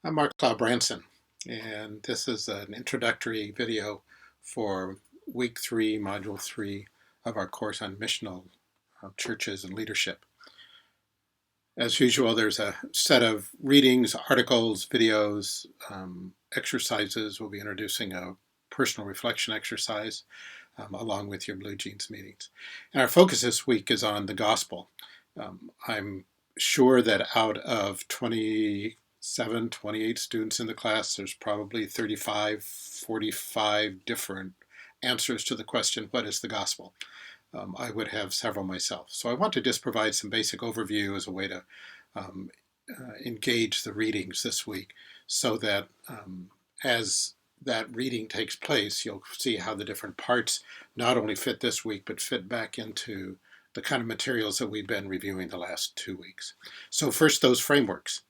I'm Branson, and this is an introductory video for week 3, module 3 of our course on missional churches and leadership. As usual, there's a set of readings, articles, videos, exercises. We'll be introducing a personal reflection exercise along with your Blue Jeans meetings. And our focus this week is on the gospel. I'm sure that out of 28 students in the class, there's probably 35, 45 different answers to the question, what is the gospel? I would have several myself. So I want to just provide some basic overview as a way to engage the readings this week so that as that reading takes place, you'll see how the different parts not only fit this week, but fit back into the kind of materials that we've been reviewing the last 2 weeks. So first, those frameworks.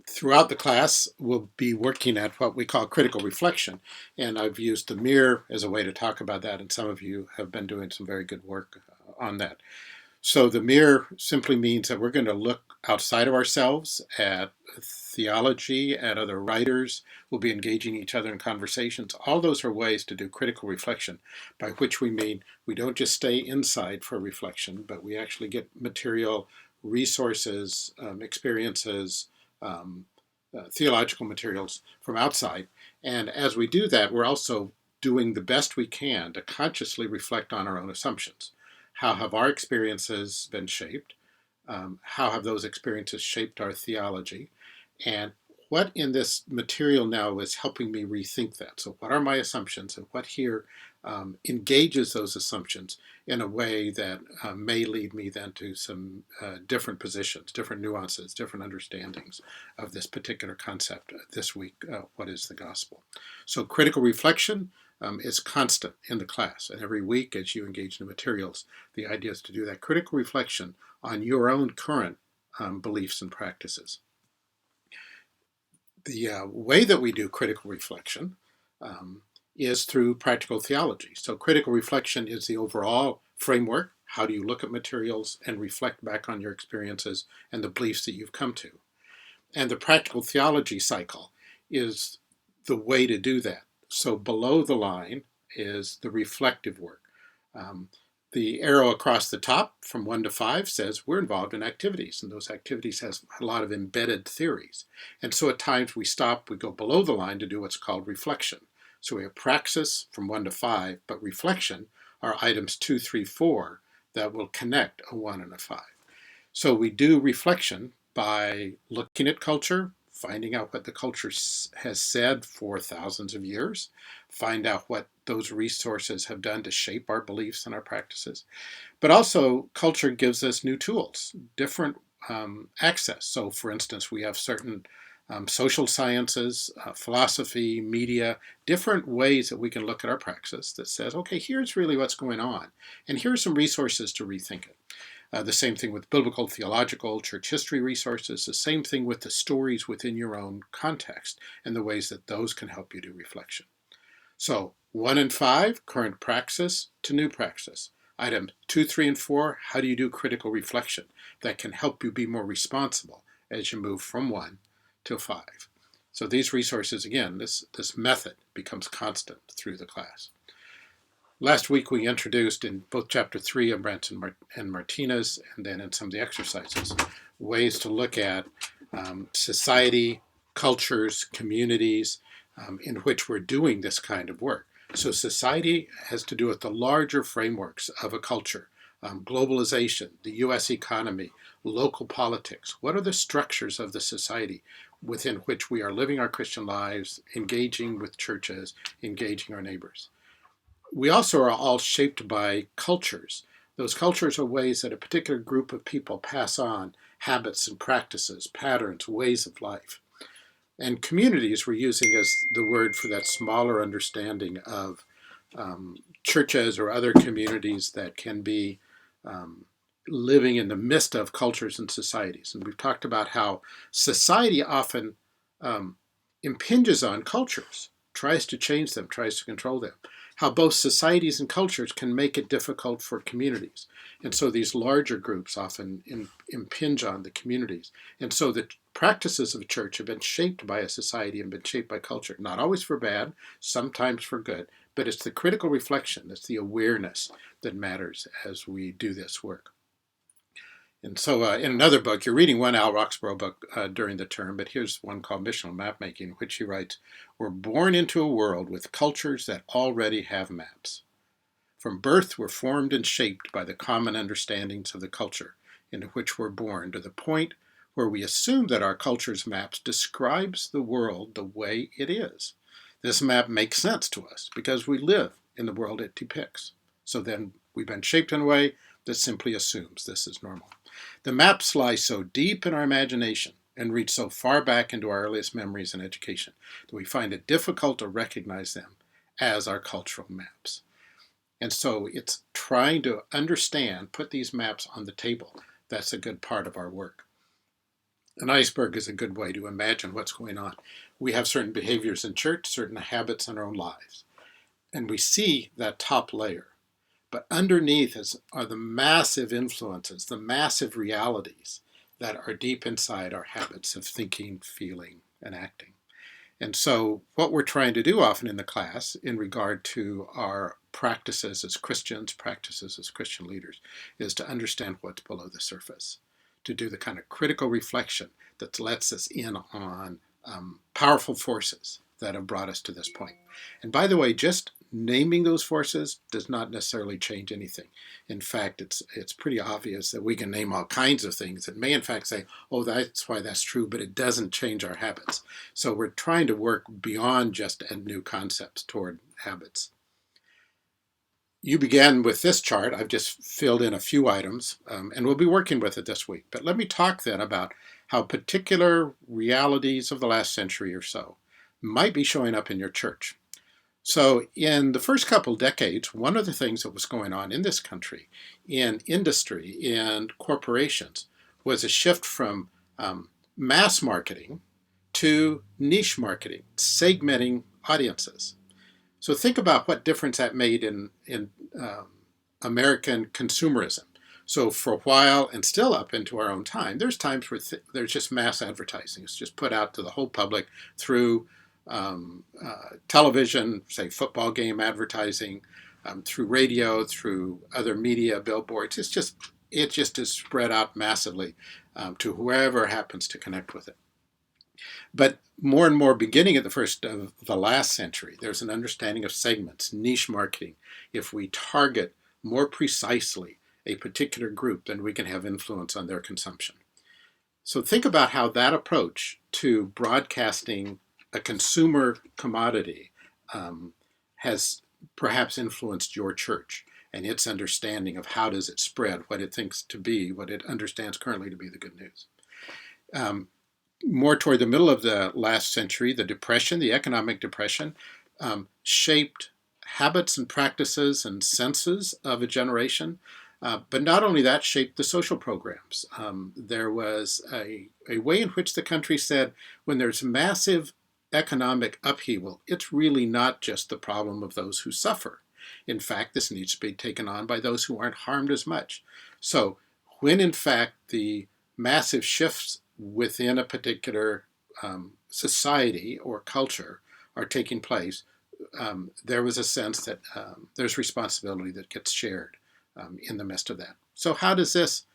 Throughout the class, we'll be working at what we call critical reflection, and I've used the mirror as a way to talk about that, and some of you have been doing some very good work on that. So the mirror simply means that we're going to look outside of ourselves at theology, at other writers. We'll be engaging each other in conversations. All those are ways to do critical reflection, by which we mean we don't just stay inside for reflection, but we actually get material, resources, experiences, theological materials from outside. And as we do that, we're also doing the best we can to consciously reflect on our own assumptions. How have our experiences been shaped? How have those experiences shaped our theology? And what in this material now is helping me rethink that? So what are my assumptions, and what here engages those assumptions in a way that may lead me then to some different positions, different nuances, different understandings of this particular concept this week, what is the gospel? So critical reflection is constant in the class, and every week as you engage in the materials, the idea is to do that critical reflection on your own current beliefs and practices. The way that we do critical reflection is through practical theology. So critical reflection is the overall framework. How do you look at materials and reflect back on your experiences and the beliefs that you've come to? And the practical theology cycle is the way to do that. So below the line is the reflective work. The arrow across the top from 1 to 5 says we're involved in activities, and those activities has a lot of embedded theories. And so at times we stop, we go below the line to do what's called reflection. So we have praxis from 1 to 5, but reflection are items 2, 3, 4 that will connect a 1 and a 5. So we do reflection by looking at culture, finding out what the culture has said for thousands of years, find out what those resources have done to shape our beliefs and our practices. But also, culture gives us new tools, different access. So, for instance, we have certain social sciences, philosophy, media, different ways that we can look at our praxis that says, okay, here's really what's going on, and here's some resources to rethink it. The same thing with biblical, theological, church history resources, the same thing with the stories within your own context and the ways that those can help you do reflection. So 1 and 5, current praxis to new praxis. Item 2, 3, and 4, how do you do critical reflection that can help you be more responsible as you move from 1 to 5. So these resources, again, this method becomes constant through the class. Last week we introduced in both chapter 3 of Branson and Martinez, and then in some of the exercises, ways to look at society, cultures, communities in which we're doing this kind of work. So society has to do with the larger frameworks of a culture, globalization, the U.S. economy, local politics. What are the structures of the society within which we are living our Christian lives, engaging with churches, engaging our neighbors? We also are all shaped by cultures. Those cultures are ways that a particular group of people pass on habits and practices, patterns, ways of life. And communities we're using as the word for that smaller understanding of churches or other communities that can be living in the midst of cultures and societies. And we've talked about how society often impinges on cultures, tries to change them, tries to control them. How both societies and cultures can make it difficult for communities. And so these larger groups often impinge on the communities. And so the practices of a church have been shaped by a society and been shaped by culture, not always for bad, sometimes for good, but it's the critical reflection, it's the awareness that matters as we do this work. And so in another book, you're reading one Al Roxborough book during the term, but here's one called Missional Mapmaking, in which he writes, "We're born into a world with cultures that already have maps. From birth, we're formed and shaped by the common understandings of the culture into which we're born, to the point where we assume that our culture's maps describes the world the way it is. This map makes sense to us because we live in the world it depicts. So then we've been shaped in a way that simply assumes this is normal. The maps lie so deep in our imagination and reach so far back into our earliest memories and education that we find it difficult to recognize them as our cultural maps." And so it's trying to understand, put these maps on the table. That's a good part of our work. An iceberg is a good way to imagine what's going on. We have certain behaviors in church, certain habits in our own lives, and we see that top layer. But underneath are the massive influences, the massive realities that are deep inside our habits of thinking, feeling, and acting. And so what we're trying to do often in the class in regard to our practices as Christians, practices as Christian leaders, is to understand what's below the surface, to do the kind of critical reflection that lets us in on powerful forces that have brought us to this point. And by the way, just naming those forces does not necessarily change anything. In fact, it's pretty obvious that we can name all kinds of things that may in fact say, oh, that's why that's true, but it doesn't change our habits. So we're trying to work beyond just new concepts toward habits. You began with this chart. I've just filled in a few items, and we'll be working with it this week. But let me talk then about how particular realities of the last century or so might be showing up in your church. So in the first couple decades, one of the things that was going on in this country, in industry, and corporations, was a shift from mass marketing to niche marketing, segmenting audiences. So think about what difference that made in American consumerism. So for a while, and still up into our own time, there's times where there's just mass advertising. It's just put out to the whole public through television, say football game advertising, through radio, through other media, billboards. It just is spread out massively to whoever happens to connect with it. But more and more, beginning at the last century, there's an understanding of segments, niche marketing. If we target more precisely a particular group, then we can have influence on their consumption. So think about how that approach to broadcasting a consumer commodity has perhaps influenced your church and its understanding of how does it spread, what it thinks to be, what it understands currently to be the good news. More toward the middle of the last century, the Depression, the economic depression, shaped habits and practices and senses of a generation. But not only that, shaped the social programs. There was a way in which the country said, when there's massive economic upheaval, it's really not just the problem of those who suffer. In fact, this needs to be taken on by those who aren't harmed as much. So when in fact the massive shifts within a particular society or culture are taking place, there was a sense that there's responsibility that gets shared in the midst of that. So how does this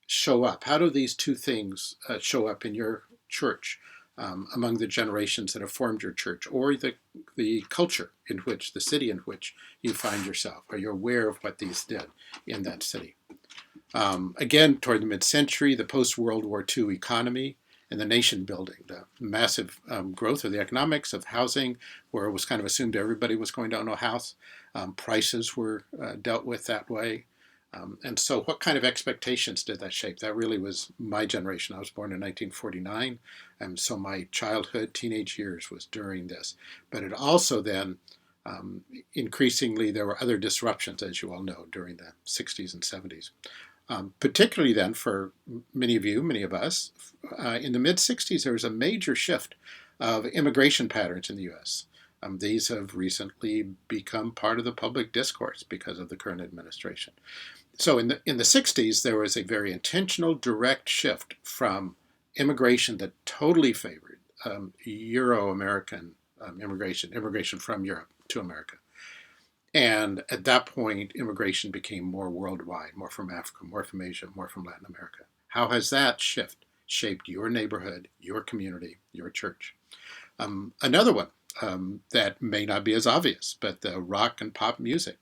show up? How do these two things show up in your church, among the generations that have formed your church, or the culture in which, the city in which you find yourself? Are you aware of what these did in that city? Again, toward the mid-century, the post-World War II economy and the nation building, the massive growth of the economics of housing, where it was kind of assumed everybody was going to own a house. Prices were dealt with that way. And so what kind of expectations did that shape? That really was my generation. I was born in 1949, and so my childhood, teenage years was during this. But it also then, increasingly, there were other disruptions, as you all know, during the 60s and 70s. Particularly then for many of you, many of us, in the mid-60s, there was a major shift of immigration patterns in the U.S. These have recently become part of the public discourse because of the current administration. So in the 60s, there was a very intentional, direct shift from immigration that totally favored Euro-American immigration from Europe to America. And at that point, immigration became more worldwide, more from Africa, more from Asia, more from Latin America. How has that shift shaped your neighborhood, your community, your church? Another one that may not be as obvious, but the rock and pop music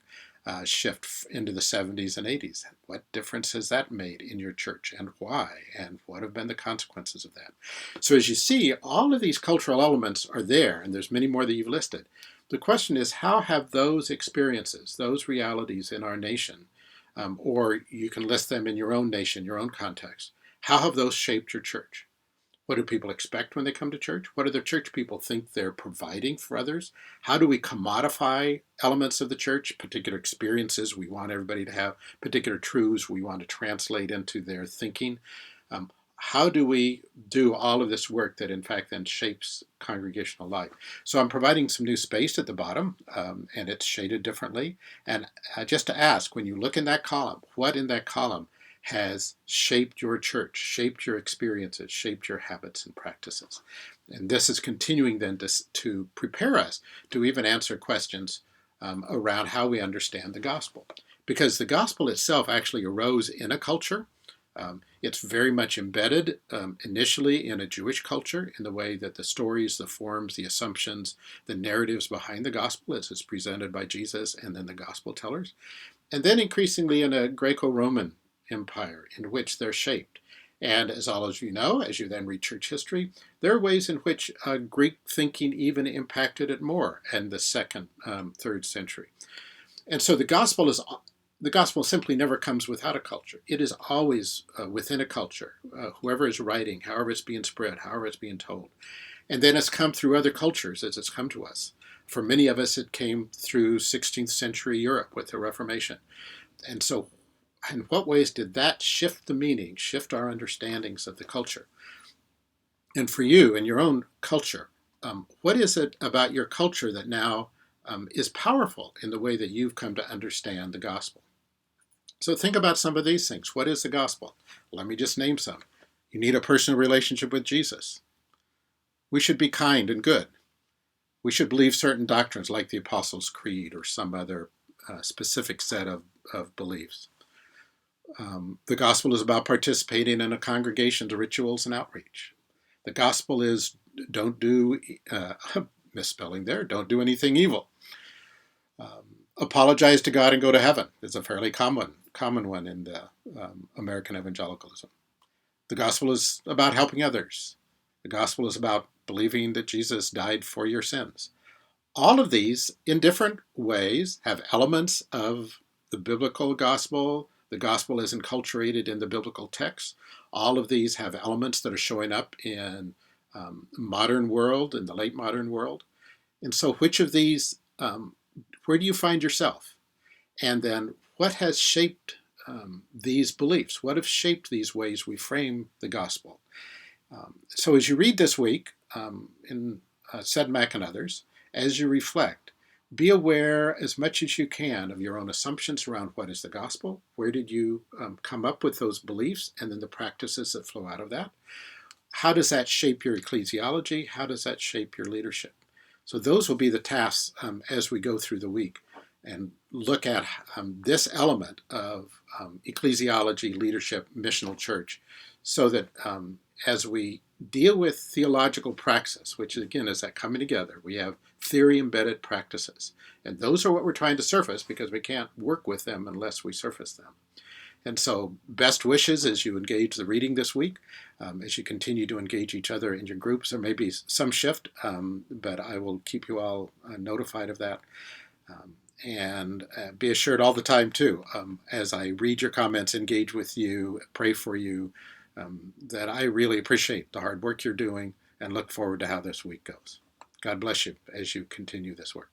shift into the 70s and 80s. What difference has that made in your church, and why? And what have been the consequences of that? So as you see, all of these cultural elements are there, and there's many more that you've listed. The question is, how have those experiences, those realities in our nation, or you can list them in your own nation, your own context, how have those shaped your church? What do people expect when they come to church? What do the church people think they're providing for others? How do we commodify elements of the church, particular experiences we want everybody to have, particular truths we want to translate into their thinking? How do we do all of this work that in fact then shapes congregational life? So I'm providing some new space at the bottom, and it's shaded differently. And just to ask, when you look in that column, what in that column has shaped your church, shaped your experiences, shaped your habits and practices? And this is continuing then to prepare us to even answer questions around how we understand the gospel. Because the gospel itself actually arose in a culture. It's very much embedded initially in a Jewish culture in the way that the stories, the forms, the assumptions, the narratives behind the gospel as it's presented by Jesus and then the gospel tellers. And then increasingly in a Greco-Roman empire in which they're shaped. And as all of you know, as you then read church history, there are ways in which Greek thinking even impacted it more in the second, third century. And so the gospel simply never comes without a culture. It is always within a culture, whoever is writing, however it's being spread, however it's being told. And then it's come through other cultures as it's come to us. For many of us, it came through 16th century Europe with the Reformation. And so in what ways did that shift the meaning, shift our understandings of the culture? And for you in your own culture, what is it about your culture that now is powerful in the way that you've come to understand the gospel? So think about some of these things. What is the gospel? Let me just name some. You need a personal relationship with Jesus. We should be kind and good. We should believe certain doctrines like the Apostles' Creed or some other specific set of beliefs. The gospel is about participating in a congregation's rituals and outreach. The gospel is don't do, misspelling there, don't do anything evil. Apologize to God and go to heaven is a fairly common one in the American evangelicalism. The gospel is about helping others. The gospel is about believing that Jesus died for your sins. All of these, in different ways, have elements of the biblical gospel. The gospel is enculturated in the biblical text. All of these have elements that are showing up in modern world, in the late modern world. And so which of these, where do you find yourself? And then what has shaped these beliefs? What have shaped these ways we frame the gospel? So as you read this week in Sedmak and others, as you reflect, be aware as much as you can of your own assumptions around what is the gospel, where did you come up with those beliefs, and then the practices that flow out of that. How does that shape your ecclesiology? How does that shape your leadership? So those will be the tasks as we go through the week and look at this element of ecclesiology, leadership, missional church, so that as we deal with theological praxis, which again is that coming together, we have theory-embedded practices. And those are what we're trying to surface because we can't work with them unless we surface them. And so best wishes as you engage the reading this week, as you continue to engage each other in your groups. There may be some shift, but I will keep you all notified of that. And be assured all the time, too, as I read your comments, engage with you, pray for you, that I really appreciate the hard work you're doing and look forward to how this week goes. God bless you as you continue this work.